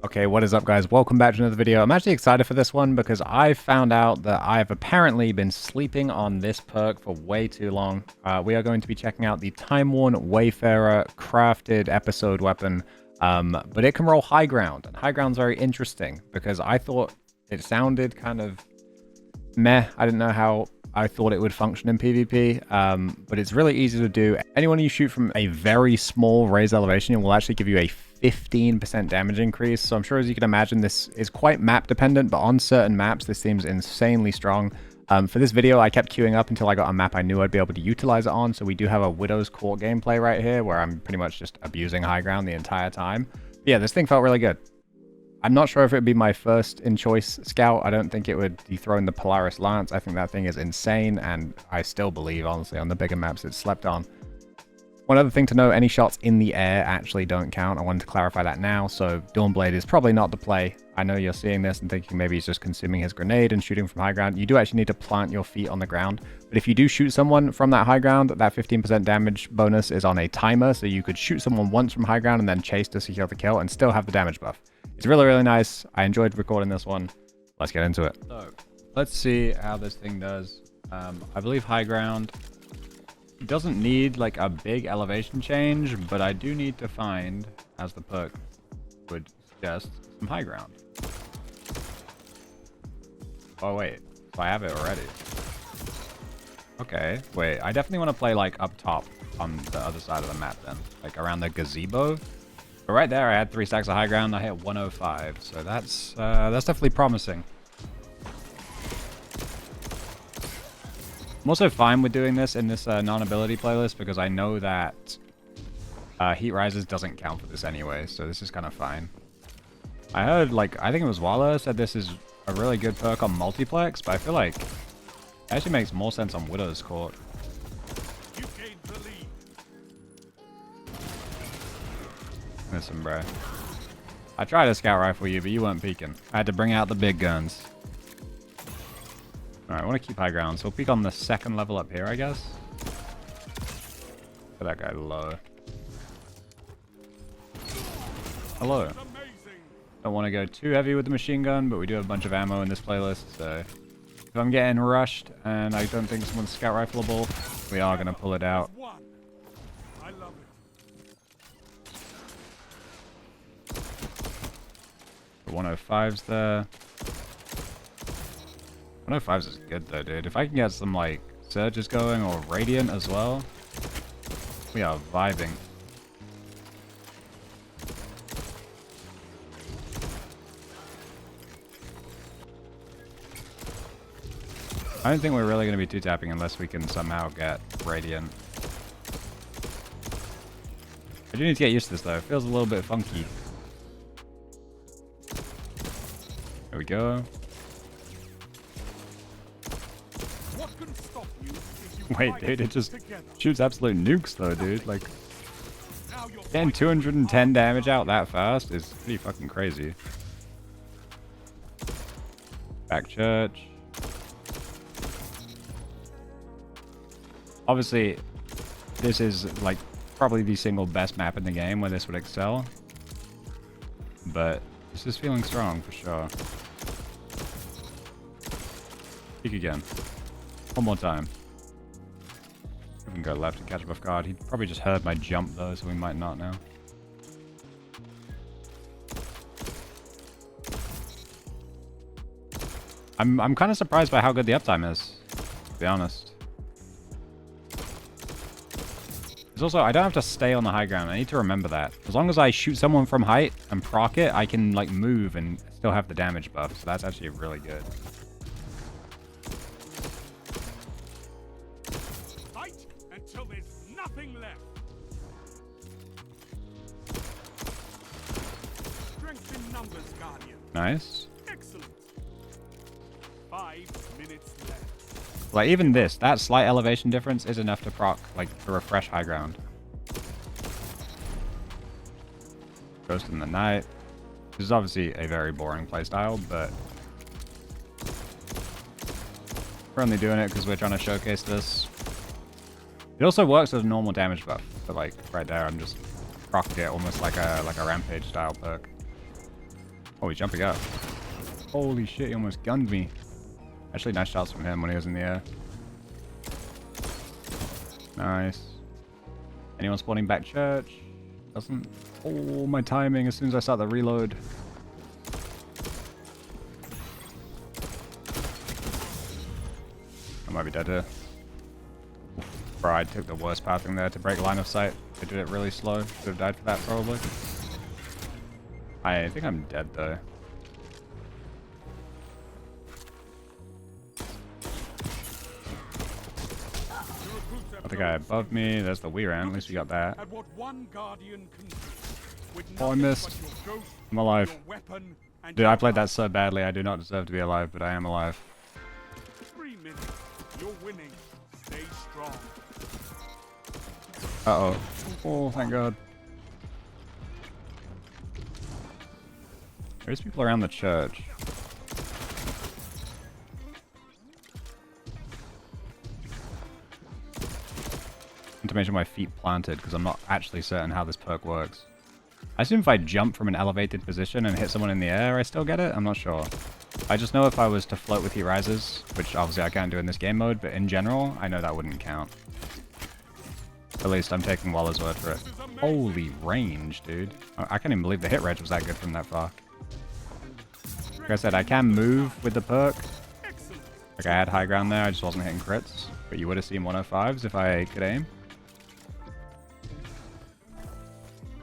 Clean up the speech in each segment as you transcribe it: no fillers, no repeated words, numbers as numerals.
Okay, what is up guys? Welcome back to another video. I'm actually excited for this one because I found out that I've apparently been sleeping on this perk for way too long. We are going to be checking out the Time-Worn Wayfarer crafted episode weapon, but it can roll high ground. And high ground's very interesting because I thought it sounded kind of meh. I didn't know how I thought it would function in PvP, but it's really easy to do. Anyone you shoot from a very small raised elevation, it will actually give you a 15% damage increase. So I'm sure, as you can imagine, this is quite map dependent, but on certain maps, this seems insanely strong. For this video, I kept queuing up until I got a map I knew I'd be able to utilize it on. So we do have a Widow's Court gameplay right here, where I'm pretty much just abusing high ground the entire time. But yeah, this thing felt really good. I'm not sure if it would be my first in choice scout. I don't think it would dethrone the Polaris Lance. I think that thing is insane, and I still believe, honestly, on the bigger maps it's slept on. One other thing to note, any shots in the air actually don't count. I wanted to clarify that now. So Dawnblade is probably not the play. I know you're seeing this and thinking maybe he's just consuming his grenade and shooting from high ground. You do actually need to plant your feet on the ground. But if you do shoot someone from that high ground, that 15% damage bonus is on a timer. So you could shoot someone once from high ground and then chase to secure the kill and still have the damage buff. It's really, really nice. I enjoyed recording this one. Let's get into it. So let's see how this thing does. I believe high ground doesn't need like a big elevation change, but I do need to find, as the perk would suggest, some high ground. Oh wait, so I have it already. Okay, wait, I definitely want to play like up top on the other side of the map then, like around the gazebo. But right there I had 3 stacks of high ground, I hit 105, so that's definitely promising. I'm also fine with doing this in this non-ability playlist because I know that Heat Rises doesn't count for this anyway, so this is kind of fine. I heard, like, I think it was Walla said this is a really good perk on multiplex, but I feel like it actually makes more sense on Widow's Court. Listen, bro. I tried to scout rifle you, but you weren't peeking. I had to bring out the big guns. Alright, I want to keep high ground, so we'll peek on the second level up here, I guess. Put that guy low. Hello. Don't want to go too heavy with the machine gun, but we do have a bunch of ammo in this playlist, so if I'm getting rushed and I don't think someone's scout rifleable, we are going to pull it out. The 105's there. 105s is good though, dude. If I can get some like surges going or radiant as well, we are vibing. I don't think we're really going to be two tapping unless we can somehow get radiant. I do need to get used to this though. It feels a little bit funky. There we go. Wait, dude, it just shoots absolute nukes though, dude. Like, getting 210 damage out that fast is pretty fucking crazy. Back church. Obviously, this is like probably the single best map in the game where this would excel. But this is feeling strong for sure. Peek again. One more time. We can go left and catch him off guard. He probably just heard my jump though, so we might not now. I'm kind of surprised by how good the uptime is, to be honest. There's also, I don't have to stay on the high ground. I need to remember that. As long as I shoot someone from height and proc it, I can like move and still have the damage buff. So that's actually really good. Until there's nothing left. Strength in numbers, Guardian. Nice. Excellent. 5 minutes left. Like even this, that slight elevation difference is enough to proc, like to refresh high ground. Ghost in the night. This is obviously a very boring playstyle, but we're only doing it because we're trying to showcase this. It also works as a normal damage buff, but like right there, I'm just procking it almost like a rampage style perk. Oh, he's jumping up. Holy shit, he almost gunned me. Actually, nice shots from him when he was in the air. Nice. Anyone spawning back church? Doesn't. Oh, my timing as soon as I start the reload. I might be dead here. Bro, I took the worst pathing there to break line of sight. I did it really slow. Should have died for that, probably. I think I'm dead, though. The guy above me, there's the Weiran, at least we got that. Oh, I missed. I'm alive. Dude, I played that so badly, I do not deserve to be alive, but I am alive. 3 minutes. You're winning. Stay strong. Uh-oh. Oh, thank God. There's people around the church. To make sure my feet planted, because I'm not actually certain how this perk works. I assume if I jump from an elevated position and hit someone in the air, I still get it? I'm not sure. I just know if I was to float with heat rises, which obviously I can't do in this game mode, but in general, I know that wouldn't count. At least I'm taking Waller's word for it. Holy range, dude. I can't even believe the hit reg was that good from that far. Like I said, I can move with the perk. Like I had high ground there, I just wasn't hitting crits. But you would have seen 105s if I could aim.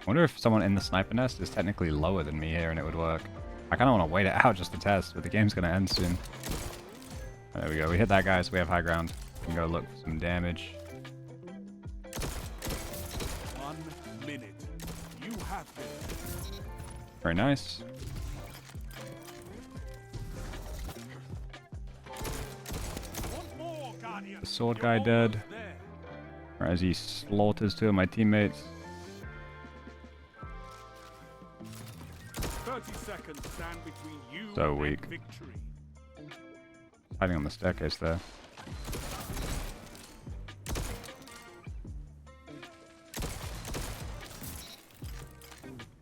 I wonder if someone in the sniper nest is technically lower than me here and it would work. I kind of want to wait it out just to test, but the game's going to end soon. There we go. We hit that guy, so we have high ground. We can go look for some damage. 1 minute. You have this. Very nice. Want more, Guardian? The sword guy dead. Right, as he slaughters two of my teammates. 30 seconds stand between you So and weak. victory. Hiding on the staircase there.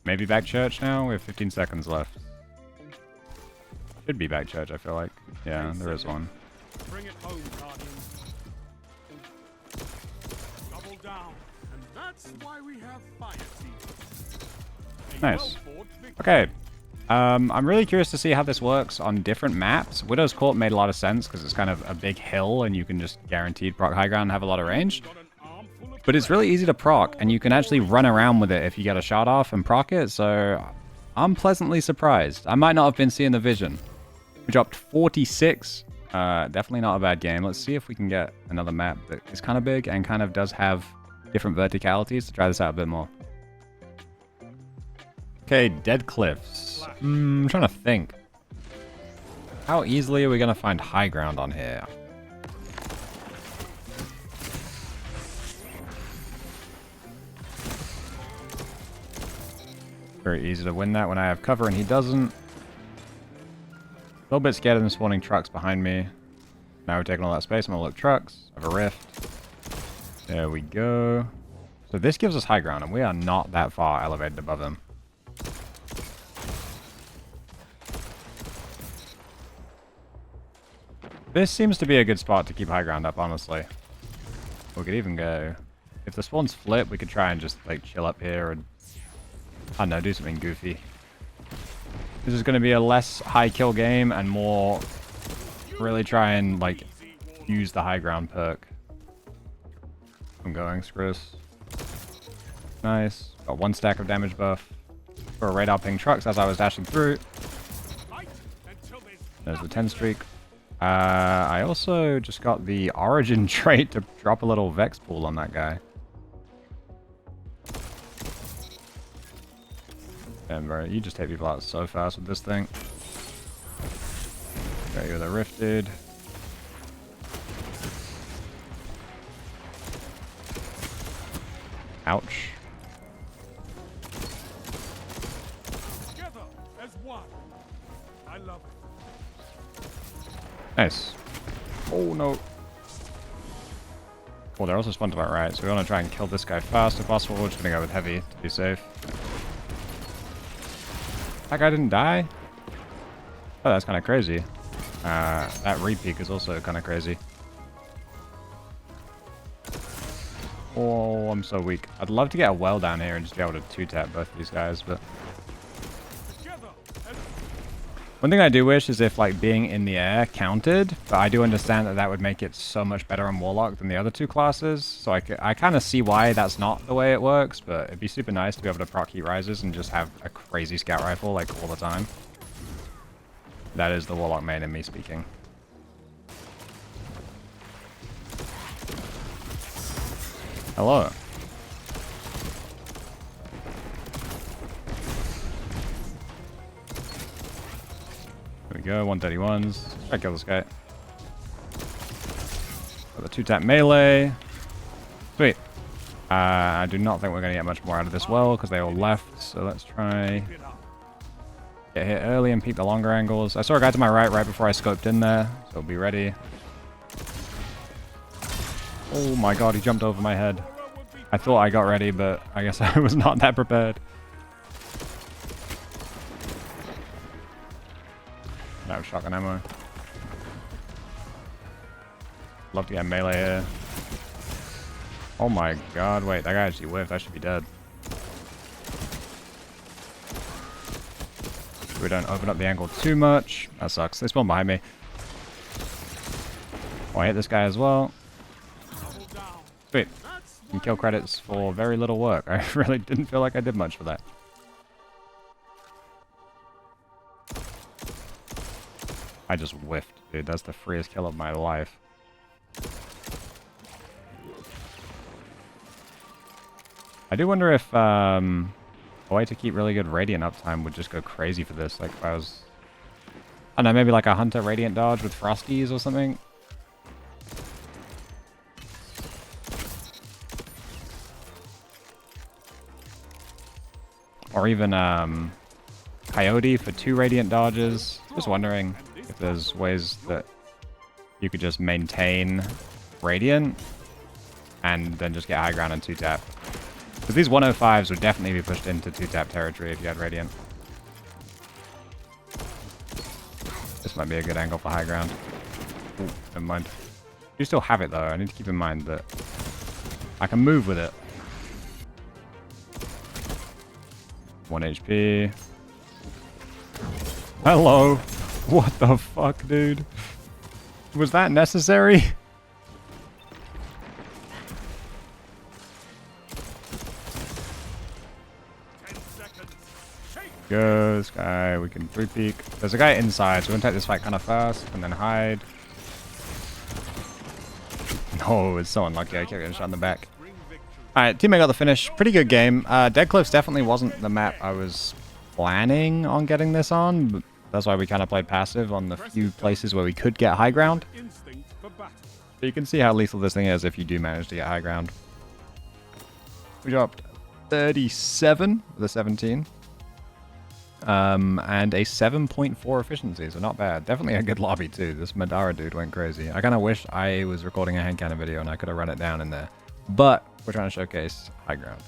Maybe back church now? We have 15 seconds left. Should be back church, I feel like. Yeah, there is one. Bring it home, Guardian. Double down. And that's why we have fire teams. Nice. Okay. I'm really curious to see how this works on different maps. Widow's Court made a lot of sense because it's kind of a big hill and you can just guaranteed proc high ground and have a lot of range. But it's really easy to proc and you can actually run around with it if you get a shot off and proc it. So I'm pleasantly surprised. I might not have been seeing the vision. We dropped 46. Definitely not a bad game. Let's see if we can get another map that is kind of big and kind of does have different verticalities to try this out a bit more. Okay, Dead Cliffs. I'm trying to think. How easily are we going to find high ground on here? Very easy to win that when I have cover and he doesn't. A little bit scared of them spawning trucks behind me. Now we're taking all that space. I'm going to look trucks. I have a rift. There we go. So this gives us high ground and we are not that far elevated above them. This seems to be a good spot to keep high ground up, honestly. We could even go... If the spawns flip, we could try and just, like, chill up here and... I don't know, do something goofy. This is going to be a less high kill game and more... Really try and, like, use the high ground perk. I'm going, Scris. Nice. Got 1 stack of damage buff. For a radar ping trucks as I was dashing through. There's the 10 streak. I also just got the origin trait to drop a little Vex pool on that guy. Damn, bro, you just take people out so fast with this thing. Got you with a rifted. Ouch. Together as one. I love it. Nice. Oh no. Well, they're also spawned to my right, so we want to try and kill this guy fast if possible. We're just going to go with heavy to be safe. That guy didn't die? Oh, that's kind of crazy. That repeat is also kind of crazy. Oh, I'm so weak. I'd love to get a well down here and just be able to two-tap both of these guys, but... One thing I do wish is if, like, being in the air counted, but I do understand that that would make it so much better on Warlock than the other two classes, so I kind of see why that's not the way it works, but it'd be super nice to be able to proc heat rises and just have a crazy scout rifle, like, all the time. That is the Warlock main in me speaking. Hello. There we go, 131s. Try to kill this guy. Got the two-tap melee. Sweet. I do not think we're going to get much more out of this well, because they all left, so let's try... get hit early and peek the longer angles. I saw a guy to my right before I scoped in there, so be ready. Oh my god, he jumped over my head. I thought I got ready, but I guess I was not that prepared. No shotgun ammo. Love to get melee here. Oh my god, wait, that guy actually whiffed. I should be dead. We don't open up the angle too much. That sucks. They spawn behind me. Oh, I hit this guy as well. Sweet. And kill credits for very little work. I really didn't feel like I did much for that. I just whiffed, dude. That's the freest kill of my life. I do wonder if a way to keep really good radiant uptime would just go crazy for this. Like if I was... I don't know, maybe like a Hunter Radiant dodge with Frosties or something. Or even Coyote for 2 Radiant dodges. Just wondering if there's ways that you could just maintain Radiant and then just get high ground and 2-tap. Because these 105s would definitely be pushed into 2-tap territory if you had Radiant. This might be a good angle for high ground. Ooh, never mind. You still have it though. I need to keep in mind that I can move with it. 1 HP. Hello. What the fuck, dude? Was that necessary? Go, this guy. We can 3-peek. There's a guy inside, so we're gonna take this fight kind of fast and then hide. No, it's so unlucky. I kept getting shot in the back. Alright, teammate got the finish. Pretty good game. Dead Cliffs definitely wasn't the map I was planning on getting this on, but that's why we kind of played passive on the few places where we could get high ground. But you can see how lethal this thing is if you do manage to get high ground. We dropped 37 with a 17. And a 7.4 efficiency, so not bad. Definitely a good lobby too. This Madara dude went crazy. I kind of wish I was recording a hand cannon video and I could have run it down in there. But we're trying to showcase high ground.